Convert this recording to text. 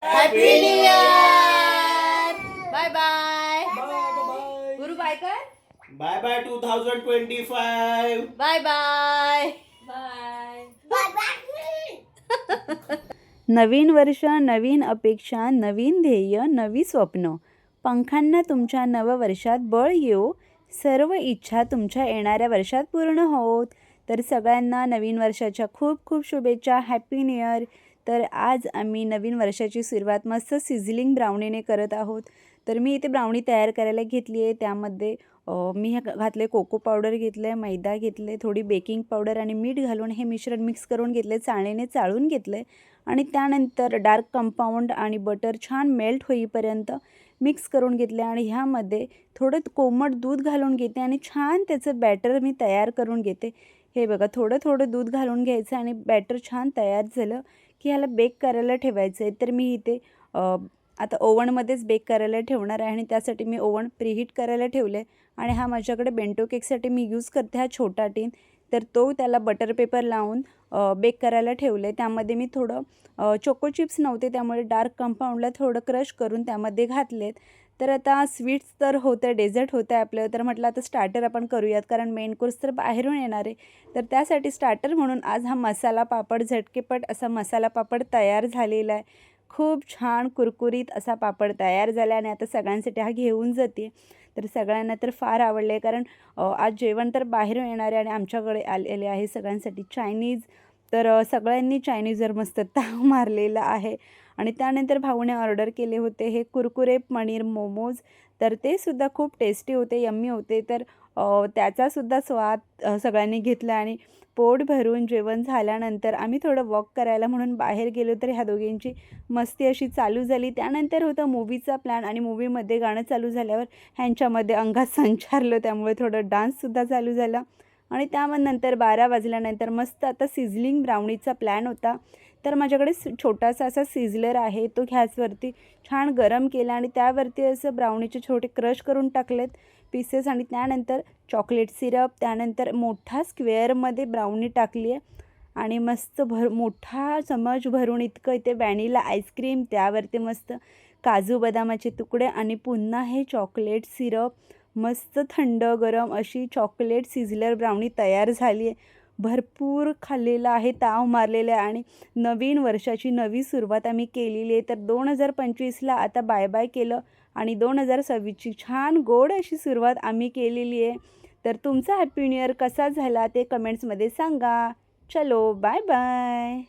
Happy new year. Bye bye. Bye गुरु bye कर. Bye bye 2025. Bye bye. नवीन वर्ष, नवीन अपेक्षा, नवीन ध्येय, नवी स्वप्न. पंखांना तुमच्या नववर्षात बळ येवो. सर्व इच्छा तुमच्या येणाऱ्या वर्षात पूर्ण होत. तर सगळ्यांना नवीन वर्षाच्या खूप खूप शुभेच्छा. Happy new year. तर आज आम्ही नवीन वर्षाची सुरुवात मस्त सिझलिंग ब्राउनीने करत आहोत. तर मी इथे ब्राउनी तयार करायला घेतली आहे. त्यामध्ये मी घातले कोको पावडर घेतले, मैदा घेतले, थोडी बेकिंग पावडर आणि मीठ घालून हे मिश्रण मिक्स करून घेतले, चाळणीने चाळून घेतले आणि त्यानंतर डार्क कंपाऊंड आणि बटर छान मेल्ट होईपर्यंत मिक्स करून घेतले आणि ह्यामध्ये थोडं कोमट दूध घालून घेते आणि छान त्याचं बॅटर मी तयार करून घेते. हे बघा, थोडं थोडं दूध घालून घ्यायचं आणि बॅटर छान तयार झालं की ह्याला बेक करायला ठेवायचं आहे. तर मी इथे आता ओव्हनमध्येच बेक करायला ठेवणार आहे आणि त्यासाठी मी ओव्हन प्रीहीट करायला ठेवले आणि हा माझ्याकडे बेंटो केकसाठी मी यूज करते हा छोटा टीन. तर तो त्याला बटर पेपर लावून बेक करायला ठेवले. त्यामध्ये मी थोडं चोको चिप्स नव्हते त्यामुळे डार्क कंपाऊंडला थोडं क्रश करून त्यामध्ये घातलेत. तर आता स्वीट्स तर होतं, डेझर्ट होतं आहे आपलं. तर म्हटलं आता स्टार्टर आपण करूयात कारण मेन कोर्स तर बाहेरून येणार आहे. तर त्यासाठी स्टार्टर म्हणून आज हा मसाला पापड, झटकेपट असा मसाला पापड तयार झालेला आहे. खूप छान कुरकुरीत असा पापड तयार झाला आणि आता सगळ्यांसाठी हा घेऊन जाते. तर सगळ्यांना तर फार आवडले कारण आज जेवण तर बाहेरून येणारे आणि आमच्याकडे आलेले आहे सगळ्यांसाठी चायनीज. तर सगळ्यांनी चायनीजवर मस्त ताव मारलेला आहे. आणि त्यानंतर भाऊने ऑर्डर केले होते हे कुरकुरे पनीर मोमोज. तर ते सुद्धा खूप टेस्टी होते, यम्मी होते. तर त्याचासुद्धा स्वाद सगळ्यांनी घेतला आणि पोट भरून जेवण झाल्यानंतर आम्ही थोडं वॉक करायला म्हणून बाहेर गेलो. तर ह्या दोघींची मस्ती अशी चालू झाली. त्यानंतर होतं मूवीचा प्लॅन आणि मूवीमध्ये गाणं चालू झाल्यावर ह्यांच्यामध्ये अंगात संचारलं त्यामुळे थोडं डान्ससुद्धा चालू झाला. आणि त्यानंतर 12 वाजल्यानंतर मस्त आता सिझलिंग ब्राउनीचा प्लॅन होता. तर माझ्याकडे छोटासा असा सिझलर आहे, तो गॅसवरती छान गरम केला आणि त्यावरती असं ब्राउनीचे छोटे क्रश करून टाकलेत पीसेस आणि त्यानंतर चॉकलेट सिरप, त्यानंतर मोठा स्क्वेअरमध्ये ब्राउनी टाकली आहे आणि मस्त मोठा चमच भरून इतकं इथे व्हॅनिला आईस्क्रीम, त्यावरती मस्त काजू बदामाचे तुकडे आणि पुन्हा हे चॉकलेट सिरप. मस्त थंड गरम अशी चॉकलेट सिझलर ब्राउनी तयार झाली आहे. भरपूर खाल्लेलं आहे, ताव मारलेलं आहे आणि नवीन वर्षाची नवी सुरुवात आम्ही केलेली आहे. तर 2025ला आता बाय बाय केलं आणि 2026ची छान गोड अशी सुरुवात आम्ही केलेली आहे. तर तुमचा हॅपी न्यू इयर कसा झाला ते कमेंट्समध्ये सांगा. चलो बाय बाय.